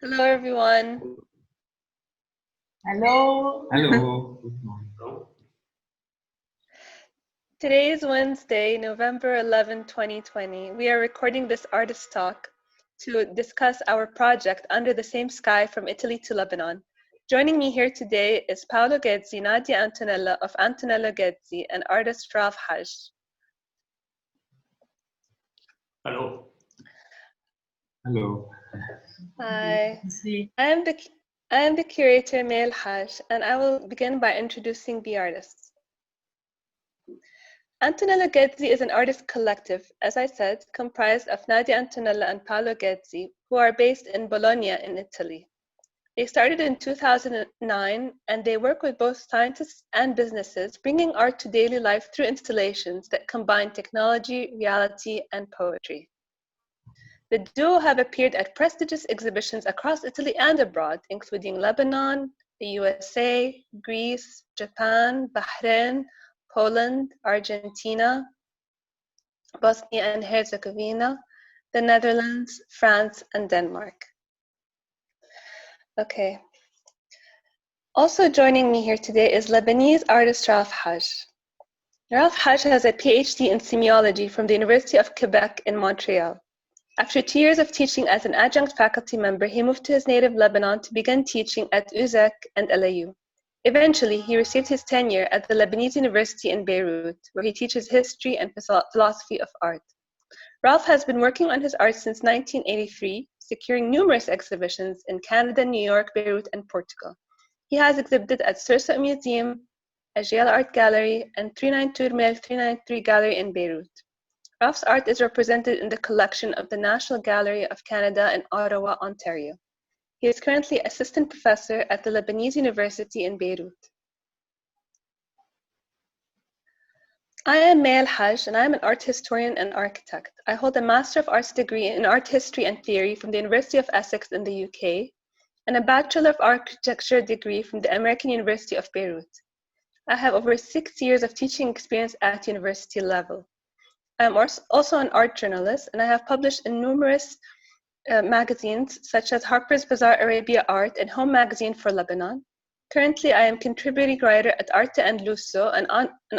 Hello, everyone. Hello. Hello. Good morning. Today is Wednesday, November 11, 2020. We are recording this artist talk to discuss our project Under the Same Sky from Italy to Lebanon. Joining me here today is Paolo Ghezzi, Nadia Antonello of Antonello Ghezzi, and artist Ralph Hage. Hello. Hello. Hi. I am the curator, Maie El-Hage, and I will begin by introducing the artists. Antonello Ghezzi is an artist collective, as I said, comprised of Nadia Antonello and Paolo Ghezzi, who are based in Bologna in Italy. They started in 2009, and they work with both scientists and businesses, bringing art to daily life through installations that combine technology, reality, and poetry. The duo have appeared at prestigious exhibitions across Italy and abroad, including Lebanon, the USA, Greece, Japan, Bahrain, Poland, Argentina, Bosnia and Herzegovina, the Netherlands, France, and Denmark. Okay. Also joining me here today is Lebanese artist Ralph Hage. Ralph Hage has a PhD in semiology from the University of Quebec in Montreal. After 2 years of teaching as an adjunct faculty member, he moved to his native Lebanon to begin teaching at UZEC and LAU. Eventually, he received his tenure at the Lebanese University in Beirut, where he teaches history and philosophy of art. Ralph has been working on his art since 1983, securing numerous exhibitions in Canada, New York, Beirut, and Portugal. He has exhibited at Sursa Museum, Agial Art Gallery, and 392 Mel 393 Gallery in Beirut. Ralph's art is represented in the collection of the National Gallery of Canada in Ottawa, Ontario. He is currently assistant professor at the Lebanese University in Beirut. I am Maie El-Hage, and I am an art historian and architect. I hold a Master of Arts degree in Art History and Theory from the University of Essex in the UK, and a Bachelor of Architecture degree from the American University of Beirut. I have over 6 years of teaching experience at university level. I am also an art journalist, and I have published in numerous magazines such as Harper's Bazaar Arabia Art and Home Magazine for Lebanon. Currently, I am contributing writer at Arte and Lusso, an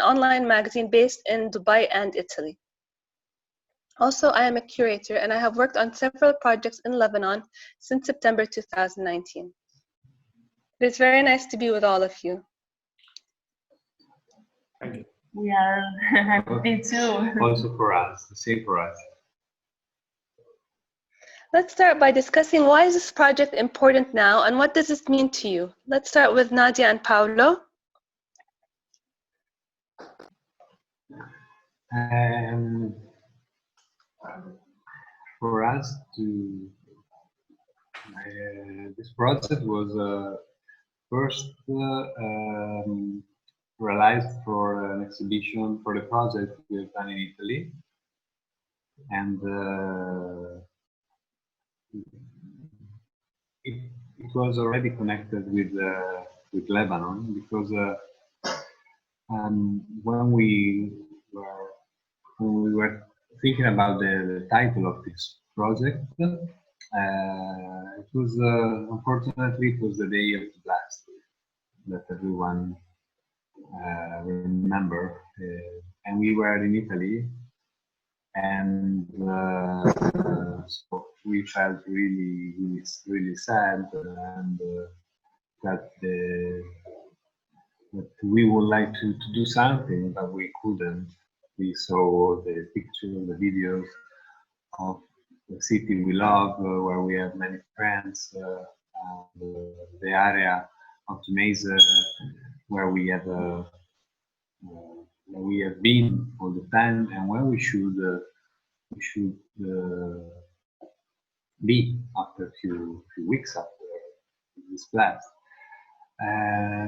online magazine based in Dubai and Italy. Also, I am a curator, and I have worked on several projects in Lebanon since September 2019. It is very nice to be with all of you. Thank you. We are happy too. Also for us, the same for us. Let's start by discussing why is this project important now and what does this mean to you? Let's start with Nadia and Paolo. For us this project was first realized for an exhibition for the project we have done in Italy, and it was already connected with Lebanon because when we were thinking about the title of this project, it was unfortunately it was the day of the blast that everyone remember, and we were in Italy, and so we felt really sad, and that we would like to do something, but we couldn't. We saw the pictures, the videos of the city we love, where we have many friends, the area of the Maze, where we have been all the time, and where we should be after a few weeks after this blast.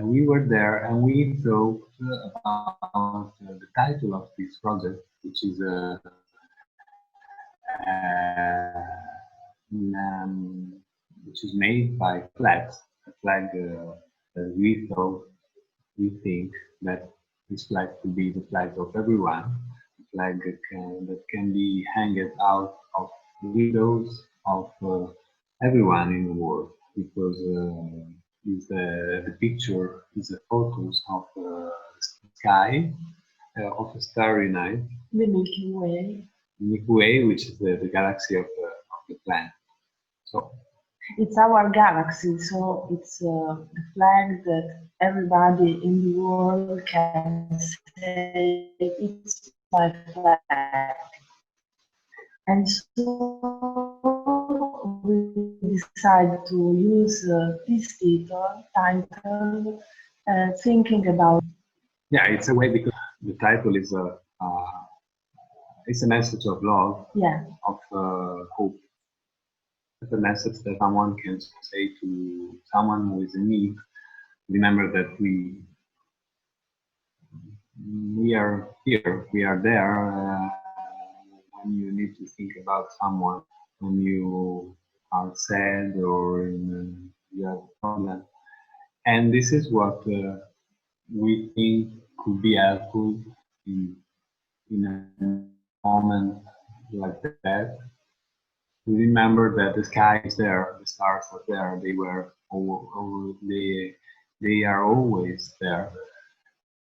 We were there, and we thought about the title of this project, which is made by flags, a flag that we think that this flag could be the flag of everyone, a flag that can be hanged out of windows of everyone in the world, because is the picture is a photos of the sky of a starry night, The Milky Way. Milky Way, which is the galaxy of the planet. So It's our galaxy, so it's the flag that everybody in the world can say it's my flag. And so we decided to use this title, thinking about. yeah, it's a way because the title is it's a message of love, Yeah, of hope. It's a message that someone can say to someone who is in need. Remember that we are here, we are there when you need to think about someone, when you are sad or you have a problem. And this is what we think could be helpful in a moment like that. To remember that the sky is there, the stars are there, they are always there.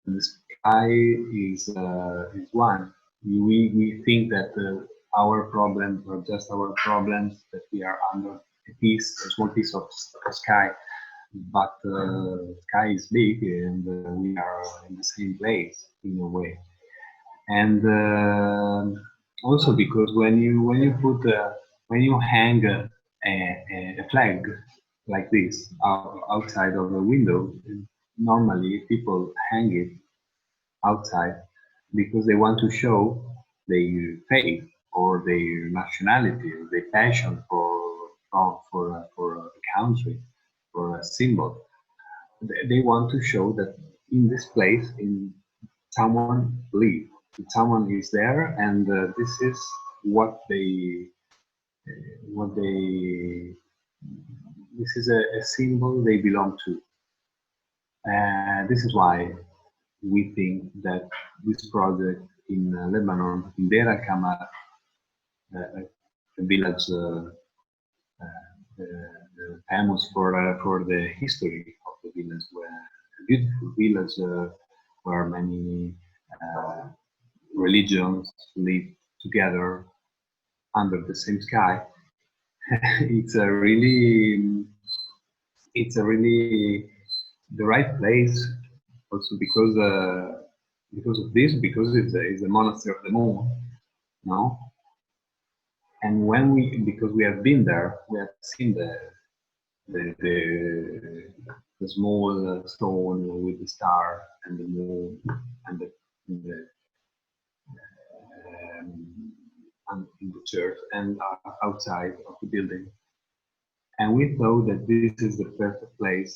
The sky is one. We think that our problems are just our problems, that we are under a small piece of sky, but sky is big and we are in the same place in a way. And also because when you put when you hang a flag like this outside of a window, normally people hang it outside because they want to show their faith or their nationality, or their passion for a country, for a symbol. They want to show that in this place, in someone lives, someone is there, and this is what what they. This is a symbol they belong to. This is why we think that this project in Lebanon, in Deir al-Kamar, a village famous for the history of the village, a beautiful village where many religions live together under the same sky. it's a really the right place, also because of this, because it's a monastery of the moon, no? And because we have been there, we have seen the small stone with the star and the moon and in the church and outside of the building. And we thought that this is the perfect place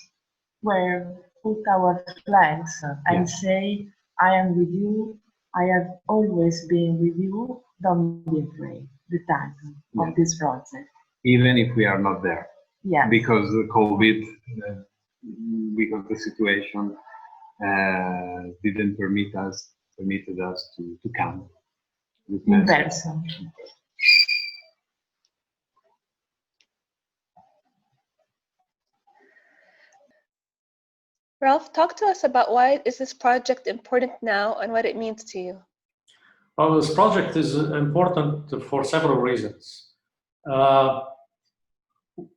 where put our flags and say, I am with you, I have always been with you, don't be afraid, the title of this project. Even if we are not there. Yeah. Because of COVID, because the situation didn't permitted us to come. In person. Ralph, talk to us about why is this project important now and what it means to you. Well, this project is important for several reasons.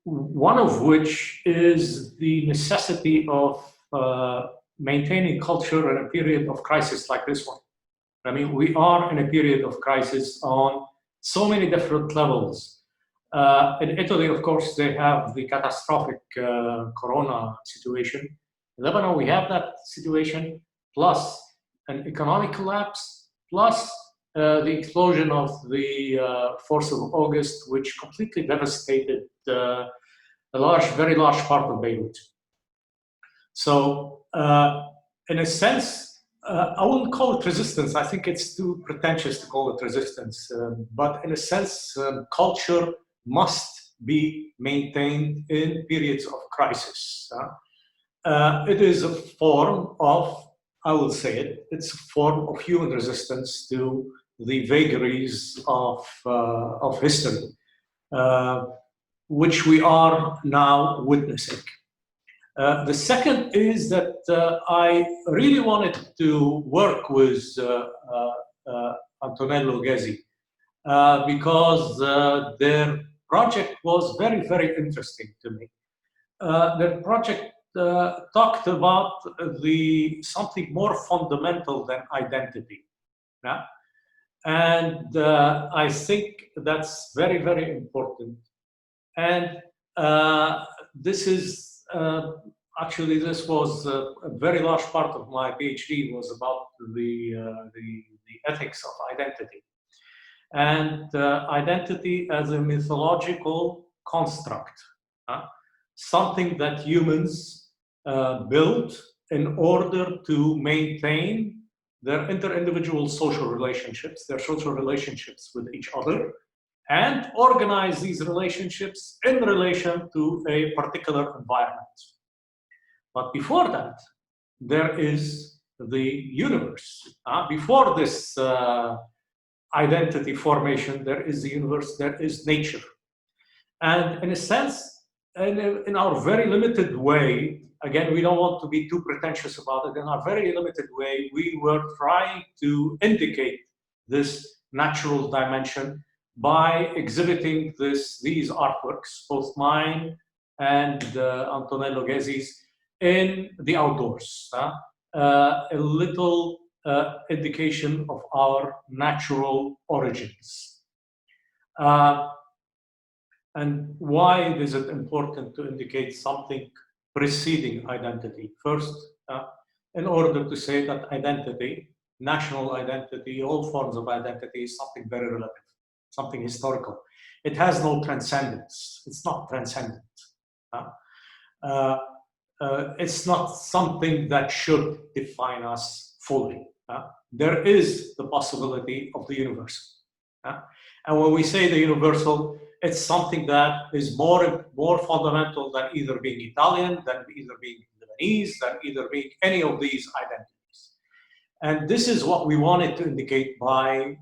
One of which is the necessity of maintaining culture in a period of crisis like this one. I mean, we are in a period of crisis on so many different levels. In Italy, of course, they have the catastrophic corona situation. In Lebanon, we have that situation, plus an economic collapse, plus the explosion of the 4th of August, which completely devastated a very large part of Beirut. So, in a sense, I wouldn't call it resistance. I think it's too pretentious to call it resistance. But in a sense, culture must be maintained in periods of crisis. It is a form of, I will say it, it's a form of human resistance to the vagaries of history. which we are now witnessing. The second is that I really wanted to work with Antonello Ghezzi because their project was very, very interesting to me. Their project talked about something more fundamental than identity. Yeah? And I think that's very, very important. And this is actually, this was a very large part of my PhD was about the ethics of identity. And identity as a mythological construct, something that humans build in order to maintain their inter-individual social relationships, their social relationships with each other, and organize these relationships in relation to a particular environment. But before that, there is the universe. Before this identity formation, there is the universe, there is nature. And in a sense, in our very limited way, again, we don't want to be too pretentious about it, in our very limited way, we were trying to indicate this natural dimension by exhibiting these artworks, both mine and Antonello Ghezzi's, in the outdoors. A little indication of our natural origins. And why is it important to indicate something preceding identity? First, in order to say that identity, national identity, all forms of identity is something very relative, something historical. It has no transcendence. It's not transcendent. It's not something that should define us fully. There is the possibility of the universal. And when we say the universal, it's something that is more fundamental than either being Italian, than either being Lebanese, than either being any of these identities. And this is what we wanted to indicate by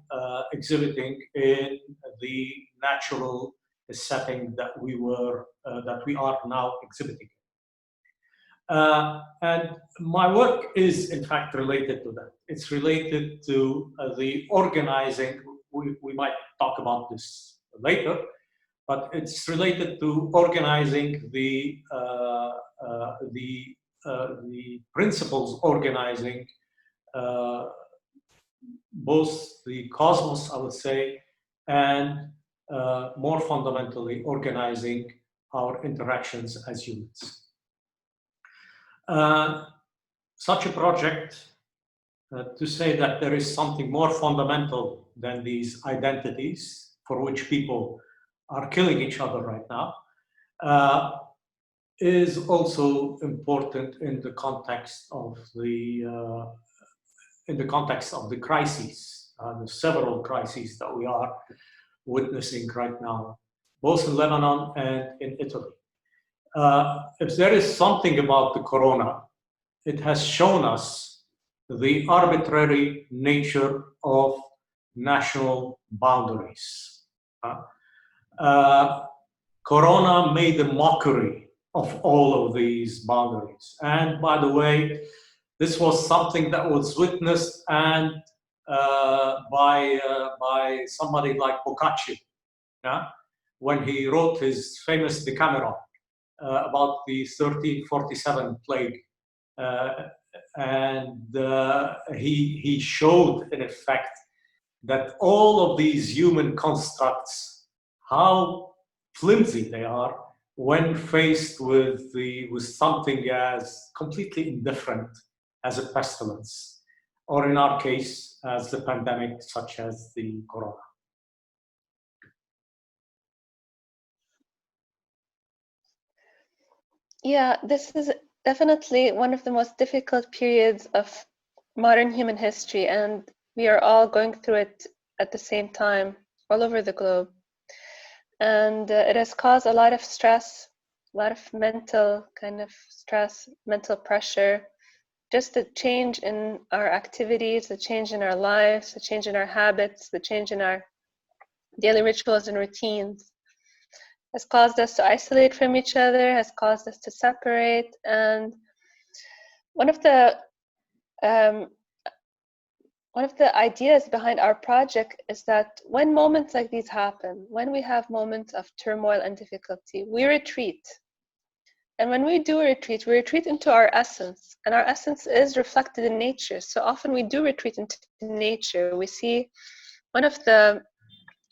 exhibiting in the natural setting that we are now exhibiting. And my work is in fact related to that. It's related to the organizing. We might talk about this later, but it's related to organizing the principles organizing both the cosmos, I would say, and more fundamentally organizing our interactions as humans. Such a project, to say that there is something more fundamental than these identities for which people are killing each other right now, is also important in the context of the crises, the several crises that we are witnessing right now, both in Lebanon and in Italy. If there is something about the corona, it has shown us the arbitrary nature of national boundaries. Corona made a mockery of all of these boundaries. And by the way, this was something that was witnessed and by somebody like Boccaccio, when he wrote his famous Decameron about the 1347 plague. And he showed, in effect, that all of these human constructs, how flimsy they are when faced with something as completely indifferent as a pestilence, or in our case, as the pandemic, such as the corona. Yeah, this is definitely one of the most difficult periods of modern human history, and we are all going through it at the same time all over the globe. And it has caused a lot of stress, a lot of mental kind of stress, mental pressure, just the change in our activities, the change in our lives, the change in our habits, the change in our daily rituals and routines. has caused us to isolate from each other, has caused us to separate. And one of the ideas behind our project is that when moments like these happen, when we have moments of turmoil and difficulty, we retreat. And when we do retreat, we retreat into our essence. And our essence is reflected in nature. So often we do retreat into nature. We see one of the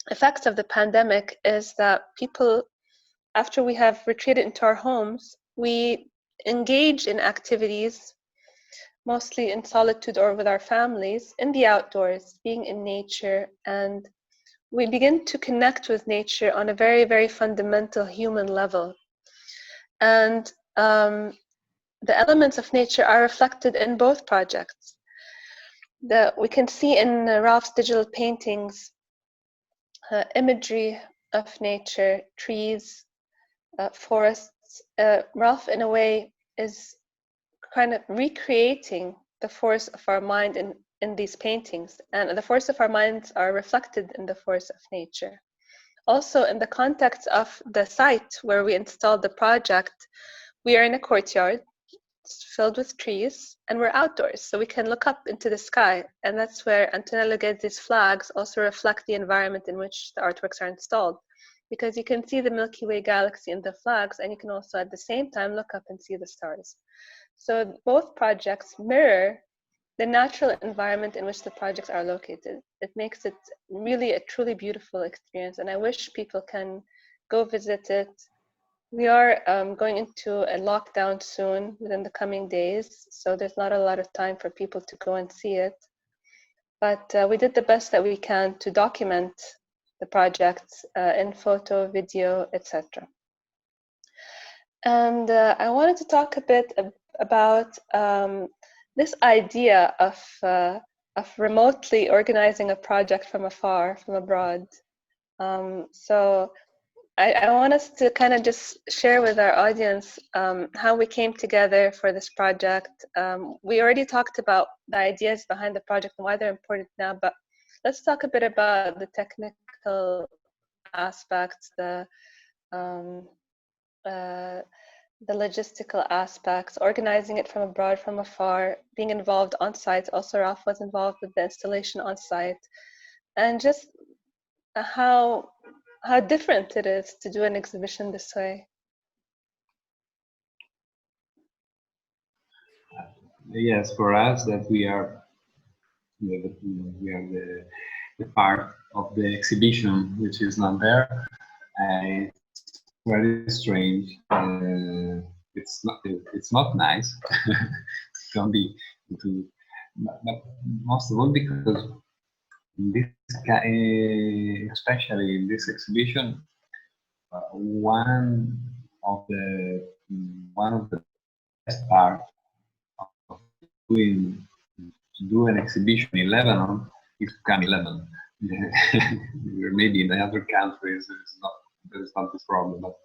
effects of the pandemic is that people, after we have retreated into our homes, we engage in activities, mostly in solitude or with our families, in the outdoors, being in nature. And we begin to connect with nature on a very, very fundamental human level. And the elements of nature are reflected in both projects. We can see in Ralph's digital paintings imagery of nature, trees, forests. Ralph, in a way, is kind of recreating the force of our mind in these paintings, and the force of our minds are reflected in the force of nature. Also, in the context of the site where we installed the project, we are in a courtyard filled with trees, and we're outdoors, so we can look up into the sky, and that's where Antonello Ghezzi's flags also reflect the environment in which the artworks are installed, because you can see the Milky Way galaxy in the flags, and you can also at the same time look up and see the stars. So both projects mirror the natural environment in which the projects are located. It makes it really a truly beautiful experience, and I wish people can go visit it. We are going into a lockdown soon, within the coming days, so there's not a lot of time for people to go and see it. But we did the best that we can to document the projects in photo, video, etc. And I wanted to talk a bit about this idea of remotely organizing a project from afar, from abroad. So I want us to kind of just share with our audience how we came together for this project. We already talked about the ideas behind the project and why they're important now, but let's talk a bit about the technical aspects, the logistical aspects, organizing it from abroad, from afar, being involved on site. Also, Ralph was involved with the installation on site, and just how different it is to do an exhibition this way. Yes, for us that we are the part of the exhibition which is not there. It's very strange. It's not nice. Don't be too, but most of all because in this, especially in this exhibition, one of the best part of to do an exhibition in Lebanon is to come in Lebanon. Maybe in other countries there's not this problem, but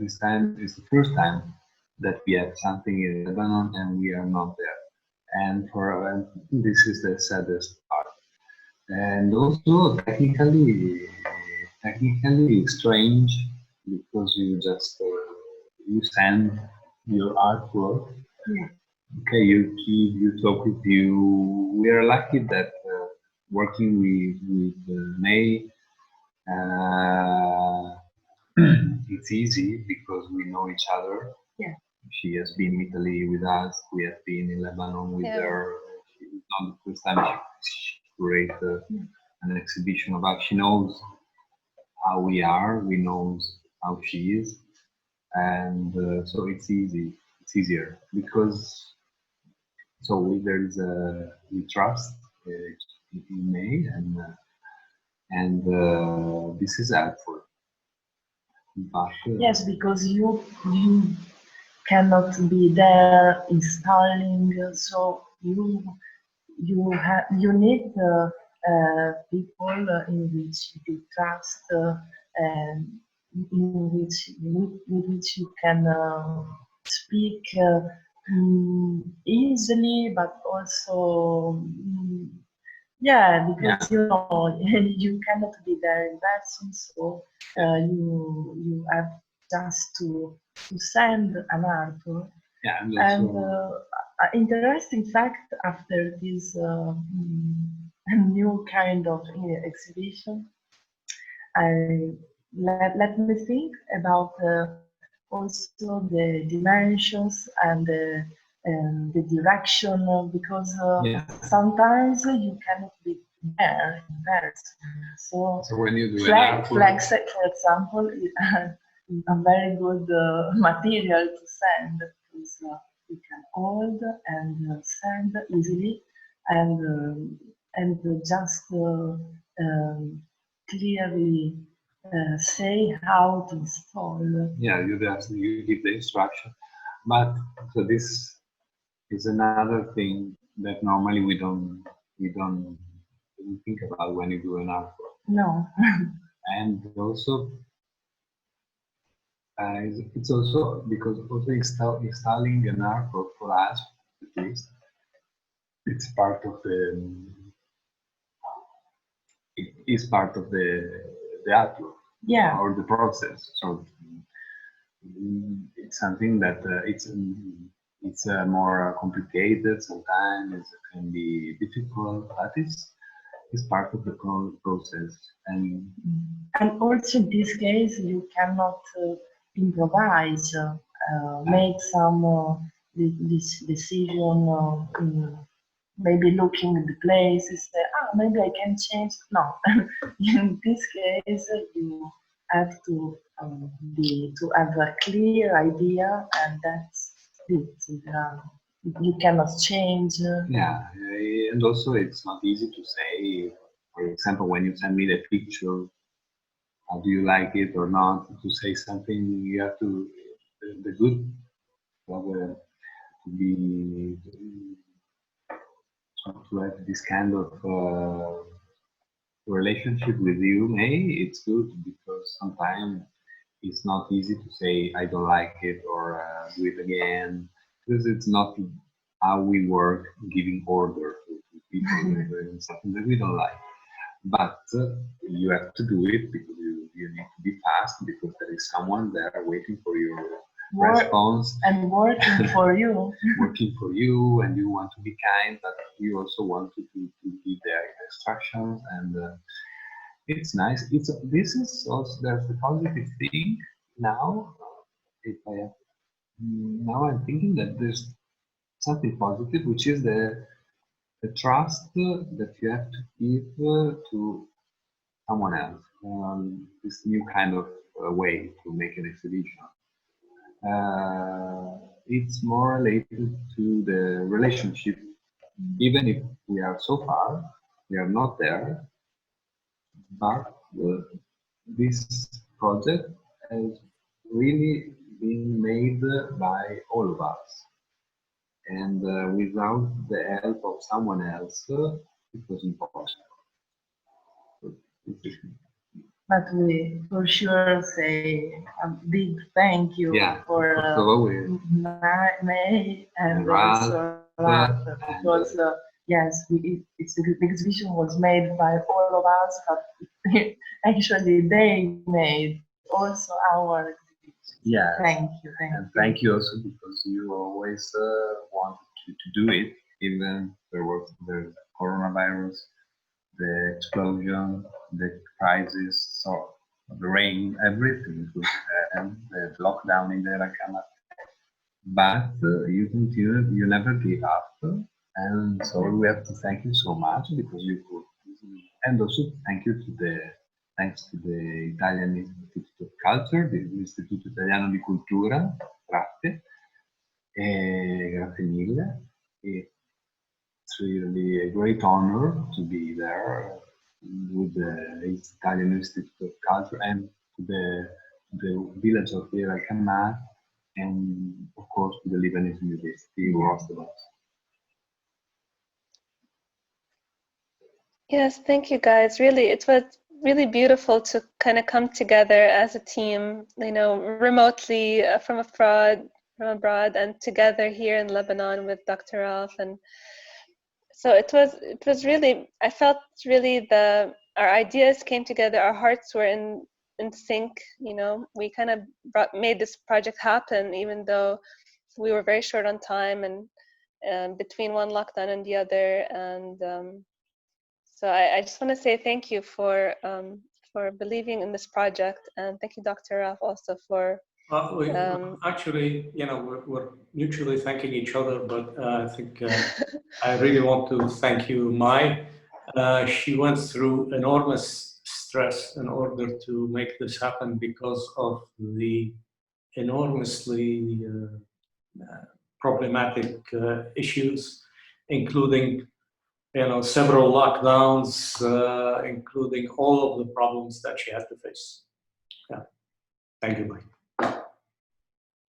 this time is the first time that we have something in Lebanon and we are not there. And this is the saddest part. And also technically strange because you just you send your artwork. Yeah. Okay, you talk with you. We are lucky that working with Maie, it's easy because we know each other. Yeah. She has been in Italy with us. We have been in Lebanon with her. It's not the first time she curated an exhibition about. She knows how we are. We knows how she is, and so it's easy. It's easier because there is we trust in Maie, and this is helpful. But, yes, because you cannot be there installing, so you need people in which you trust and with which you can speak easily, but also Yeah, because you know you cannot be there in person, so you have just to send an artwork. Yeah, And interesting fact after this new kind of exhibition, let me think about also the dimensions and the direction, because sometimes you cannot be there in person. So when you do flex, for example, is a very good material to send, because you can hold and send easily, and just clearly say how to install. Yeah, you give the instruction, but so this is another thing that normally we don't think about when you do an artwork. No. And also it's also because also installing an artwork for us, at least, it's part of it is part of the artwork, Yeah, or the process. So it's something that it's more complicated. Sometimes it can be difficult, but it's part of the process. And also in this case, you cannot improvise, make some this decision, maybe looking at the places, say, maybe I can change. No, in this case, you have to have a clear idea, and that's it. You cannot change. Yeah, and also it's not easy to say. For example, when you send me the picture, do you like it or not? To say something, you have to the good to be to have this kind of relationship with you. Hey, it's good because sometimes it's not easy to say I don't like it or do it again, because it's not how we work, giving order to people doing something that we don't like. But you have to do it because you need to be fast, because there is someone there waiting for your response and working for you. Working for you, and you want to be kind, but you also want to give their instructions, and it's nice. This is also there's a positive thing now. If I have, now I'm thinking that there's something positive, which is the trust that you have to give to someone else. This new kind of way to make an exhibition. It's more related to the relationship. Even if we are so far, we are not there, but this project has really been made by all of us. And without the help of someone else, it was impossible. But we for sure say a big thank you for Maie and also Ralph, because yes, the exhibition was made by all of us, but actually they made also our exhibition. Yeah, thank you. And thank you also because you always wanted to do it, even there was the coronavirus, the explosion, the crisis, so the rain, everything, and the lockdown in the Rakama. But you continued, you never gave up, and so we have to thank you so much because you could, and also thanks to the Italian Institute of Culture, the Istituto Italiano di Cultura, grazie, grazie mille. It's really a great honor to be there with the Italian Institute of Culture and to the village of Bir al-Khammar, and of course to the Lebanese University who hosted us. Yes, thank you guys. Really, it was really beautiful to kind of come together as a team, remotely from abroad, and together here in Lebanon with Dr. Ralph. And So it was really, I felt really our ideas came together, our hearts were in sync, you know. We kind of made this project happen, even though we were very short on time and between one lockdown and the other. And so I just want to say thank you for believing in this project, and thank you, Dr. Ralph, also for. Actually, you know, we're mutually thanking each other, but I think I really want to thank you, Maie. She went through enormous stress in order to make this happen because of the enormously problematic issues, including, you know, several lockdowns, including all of the problems that she had to face. Yeah, thank you, Maie.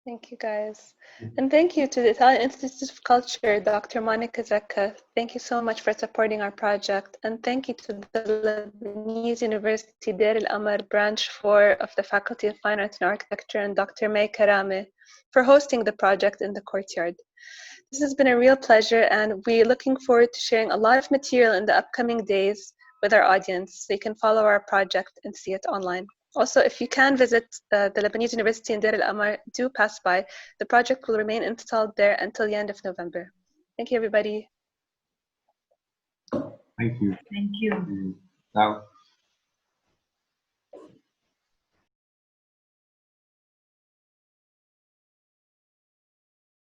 Thank you, guys. And thank you to the Italian Institute of Culture, Dr. Monica Zecca. Thank you so much for supporting our project. And thank you to the Lebanese University Deir el-Amar Branch 4 of the Faculty of Fine Arts and Architecture, and Dr. May Karame for hosting the project in the courtyard. This has been a real pleasure, and we're looking forward to sharing a lot of material in the upcoming days with our audience, so you can follow our project and see it online. Also, if you can visit the Lebanese University in Deir el-Amar, do pass by. The project will remain installed there until the end of November. Thank you, everybody. Thank you. Thank you. Ciao.